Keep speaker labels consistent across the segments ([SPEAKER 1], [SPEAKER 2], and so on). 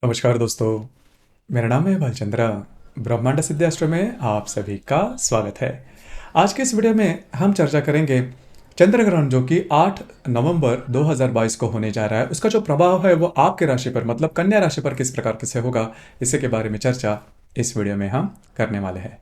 [SPEAKER 1] नमस्कार दोस्तों, मेरा नाम है भालचंद्रा। ब्रह्मांड सिद्धाश्रम में आप सभी का स्वागत है। आज के इस वीडियो में हम चर्चा करेंगे चंद्र ग्रहण जो कि 8 नवंबर 2022 को होने जा रहा है। उसका जो प्रभाव है वो आपके राशि पर मतलब कन्या राशि पर किस प्रकार से होगा, इसी के बारे में चर्चा इस वीडियो में हम करने वाले हैं।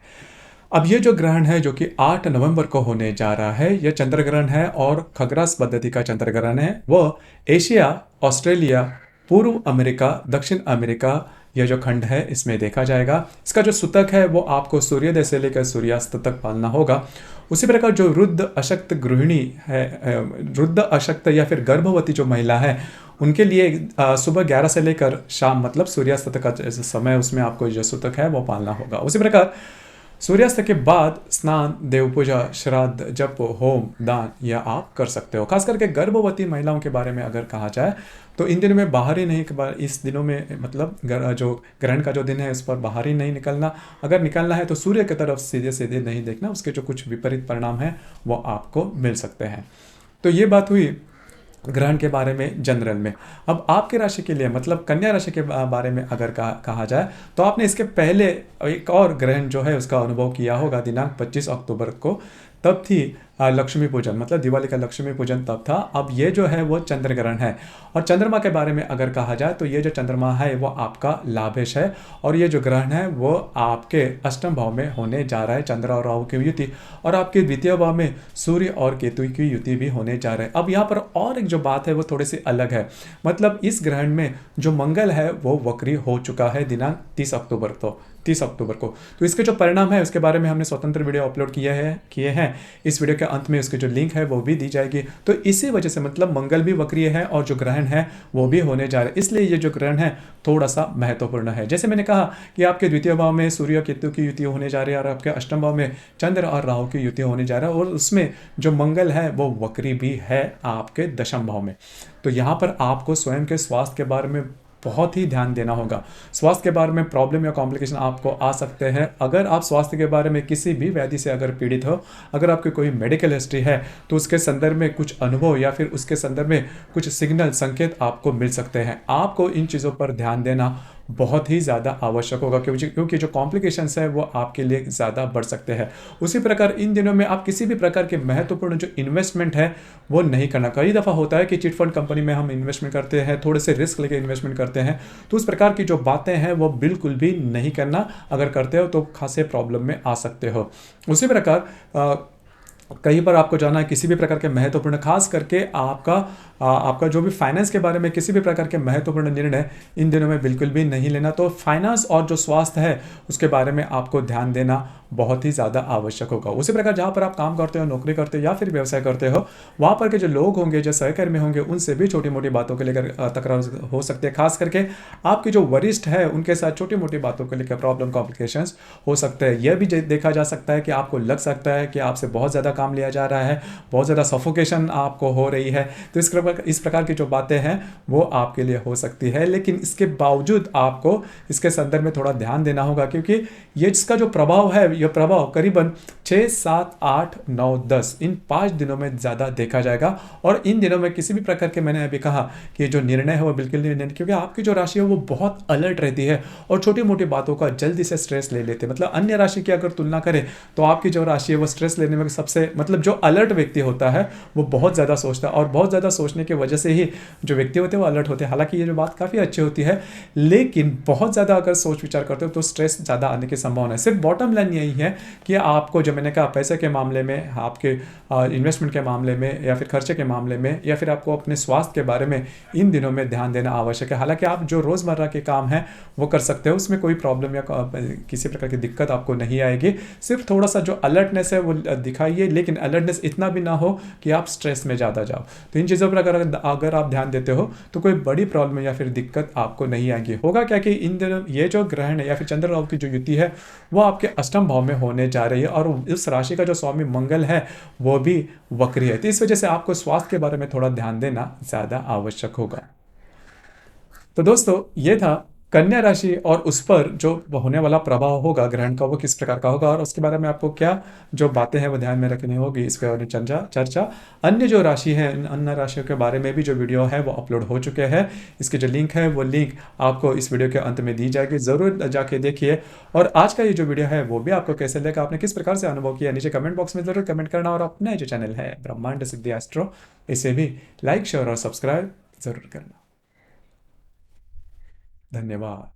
[SPEAKER 1] अब ये जो ग्रहण है जो कि 8 नवंबर को होने जा रहा है, यह चंद्र ग्रहण है और खग्रास पद्धति का चंद्र ग्रहण है। वह एशिया, ऑस्ट्रेलिया, पूर्व अमेरिका, दक्षिण अमेरिका, यह जो खंड है इसमें देखा जाएगा। इसका जो सूतक है वो आपको सूर्योदय से लेकर सूर्यास्त तक पालना होगा। उसी प्रकार जो वृद्ध अशक्त गृहिणी है, वृद्ध अशक्त या फिर गर्भवती जो महिला है, उनके लिए सुबह 11 से लेकर शाम मतलब सूर्यास्त तक का समय उसमें आपको जो सूतक है वो पालना होगा। उसी प्रकार सूर्यास्त के बाद स्नान, देव पूजा, श्राद्ध, जप, होम, दान यह आप कर सकते हो। खास करके गर्भवती महिलाओं के बारे में अगर कहा जाए तो इन दिनों में बाहर ही नहीं, इस दिनों में मतलब जो ग्रहण का जो दिन है उस पर बाहर ही नहीं निकलना। अगर निकलना है तो सूर्य की तरफ सीधे सीधे नहीं देखना, उसके जो कुछ विपरीत परिणाम हैं वो आपको मिल सकते हैं। तो ये बात हुई ग्रहण के बारे में जनरल में। अब आपकी राशि के लिए मतलब कन्या राशि के बारे में अगर कहा जाए तो आपने इसके पहले एक और ग्रहण जो है उसका अनुभव किया होगा। दिनांक 25 अक्टूबर को तब थी लक्ष्मी पूजन, मतलब दिवाली का लक्ष्मी पूजन तब था। अब ये जो है वो चंद्र ग्रहण है। और चंद्रमा के बारे में अगर कहा जाए तो ये जो चंद्रमा है वो आपका लाभेश है और ये जो ग्रहण है वो आपके अष्टम भाव में होने जा रहा है, चंद्र और राहु की युति, और आपके द्वितीय भाव में सूर्य और केतु की युति भी होने जा रहा है। अब यहाँ पर और एक जो बात है वो थोड़ी सी अलग है। मतलब इस ग्रहण में जो मंगल है वो वक्री हो चुका है दिनांक 30 अक्टूबर को। तो इसके जो परिणाम है उसके बारे में हमने स्वतंत्र वीडियो अपलोड किए हैं। इस वीडियो के अंत में उसकी जो लिंक है वो भी दी जाएगी। तो इसी वजह से मतलब मंगल भी वक्रीय है और जो ग्रहण है वो भी होने जा रहा है, इसलिए ये जो ग्रहण है थोड़ा सा महत्वपूर्ण है। जैसे मैंने कहा कि आपके द्वितीय भाव में सूर्य केतु की युति होने जा रही है और आपके अष्टम भाव में चंद्र और राहु की युति होने जा रहा है, और उसमें जो मंगल है वो वक्री भी है आपके दशम भाव में। तो यहाँ पर आपको स्वयं के स्वास्थ्य के बारे में बहुत ही ध्यान देना होगा। स्वास्थ्य के बारे में प्रॉब्लम या कॉम्प्लिकेशन आपको आ सकते हैं। अगर आप स्वास्थ्य के बारे में किसी भी व्याधि से अगर पीड़ित हो, अगर आपकी कोई मेडिकल हिस्ट्री है तो उसके संदर्भ में कुछ अनुभव या फिर उसके संदर्भ में कुछ सिग्नल संकेत आपको मिल सकते हैं। आपको इन चीज़ों पर ध्यान देना बहुत ही ज़्यादा आवश्यक होगा, क्योंकि जो कॉम्प्लिकेशंस है वो आपके लिए ज़्यादा बढ़ सकते हैं। उसी प्रकार इन दिनों में आप किसी भी प्रकार के महत्वपूर्ण जो इन्वेस्टमेंट है वो नहीं करना। कई दफ़ा होता है कि चिट फंड कंपनी में हम इन्वेस्टमेंट करते हैं, थोड़े से रिस्क लेके इन्वेस्टमेंट करते हैं, तो उस प्रकार की जो बातें हैं वो बिल्कुल भी नहीं करना। अगर करते हो तो खासे प्रॉब्लम में आ सकते हो। उसी प्रकार कहीं पर आपको जाना है किसी भी प्रकार के महत्वपूर्ण, खास करके आपका जो भी फाइनेंस के बारे में किसी भी प्रकार के महत्वपूर्ण निर्णय इन दिनों में बिल्कुल भी नहीं लेना। तो फाइनेंस और जो स्वास्थ्य है उसके बारे में आपको ध्यान देना बहुत ही ज़्यादा आवश्यक होगा। उसी प्रकार जहाँ पर आप काम करते हो, नौकरी करते हो या फिर व्यवसाय करते हो, वहाँ पर के जो लोग होंगे, जो सहकर्मी होंगे, उनसे भी छोटी मोटी बातों को लेकर तकरार हो सकती है। खास करके आपके जो वरिष्ठ है उनके साथ छोटी मोटी बातों को लेकर प्रॉब्लम, कॉम्प्लिकेशंस हो सकते हैं। यह भी देखा जा सकता है कि आपको लग सकता है कि आपसे बहुत ज़्यादा काम लिया जा रहा है, बहुत ज़्यादा सफोकेशन आपको हो रही है। तो इस प्रकार की जो बातें हैं वो आपके लिए हो सकती है, लेकिन इसके बावजूद आपको इसके संदर्भ में थोड़ा ध्यान देना होगा, क्योंकि ये इसका जो प्रभाव है, यह प्रभाव करीबन 6, 7, 8, 9, 10 इन 5 दिनों में ज़्यादा देखा जाएगा। और इन दिनों में किसी भी प्रकार के, मैंने अभी कहा कि जो निर्णय है वो बिल्कुल नहीं लेना, क्योंकि आपकी जो राशि है वो बहुत अलर्ट रहती है और छोटी मोटी बातों का जल्दी से स्ट्रेस ले लेते हैं। मतलब अन्य राशि की अगर तुलना करें तो आपकी जो राशि है वो स्ट्रेस लेने में सबसे, मतलब जो अलर्ट व्यक्ति होता है वो बहुत ज़्यादा सोचता है, और बहुत ज़्यादा सोचने की वजह से ही जो व्यक्ति होते हैं वो अलर्ट होते हैं। हालांकि ये जो बात काफ़ी अच्छी होती है, लेकिन बहुत ज़्यादा अगर सोच विचार करते हो तो स्ट्रेस ज़्यादा आने की संभावना है। सिर्फ बॉटम लाइन यही है कि आपको, जो मैंने कहा, पैसे के मामले में, आपके इन्वेस्टमेंट के मामले में या फिर खर्चे के मामले में या फिर आपको अपने स्वास्थ्य के बारे में इन दिनों में ध्यान देना आवश्यक है। हालांकि आप जो रोज़मर्रा के काम हैं वो कर सकते हो, उसमें कोई प्रॉब्लम या किसी प्रकार की दिक्कत आपको नहीं आएगी। सिर्फ थोड़ा सा जो अलर्टनेस है वो दिखाइए, लेकिन अलर्टनेस इतना भी ना हो कि आप स्ट्रेस में ज़्यादा जाओ। तो इन चीज़ों पर अगर आप ध्यान देते हो तो कोई बड़ी प्रॉब्लम या फिर दिक्कत आपको नहीं आएगी। होगा क्या कि इन दिनों ये जो ग्रहण है या फिर चंद्र राहु की जो युति है वो आपके अष्टम भाव में होने जा रही है, और उस राशि का जो स्वामी मंगल है वो भी वक्री है। तो इस वजह से आपको स्वास्थ्य के बारे में थोड़ा ध्यान देना ज़्यादा आवश्यक होगा। तो दोस्तों, ये था कन्या राशि और उस पर जो होने वाला प्रभाव होगा ग्रहण का वो किस प्रकार का होगा और उसके बारे में आपको क्या जो बातें हैं वो ध्यान में रखनी होगी, इस पर और चर्चा चर्चा अन्य जो राशि है अन्य राशियों के बारे में भी जो वीडियो है वो अपलोड हो चुके हैं। इसकी जो लिंक है वो लिंक आपको इस वीडियो के अंत में दी जाएगी, ज़रूर जाके देखिए। और आज का ये जो वीडियो है वो भी आपको कैसे लगा, आपने किस प्रकार से अनुभव किया, नीचे कमेंट बॉक्स में ज़रूर कमेंट करना। और अपना जो चैनल है ब्रह्मांड सिद्धि एस्ट्रो, इसे भी लाइक शेयर और सब्सक्राइब ज़रूर करना। धन्यवाद।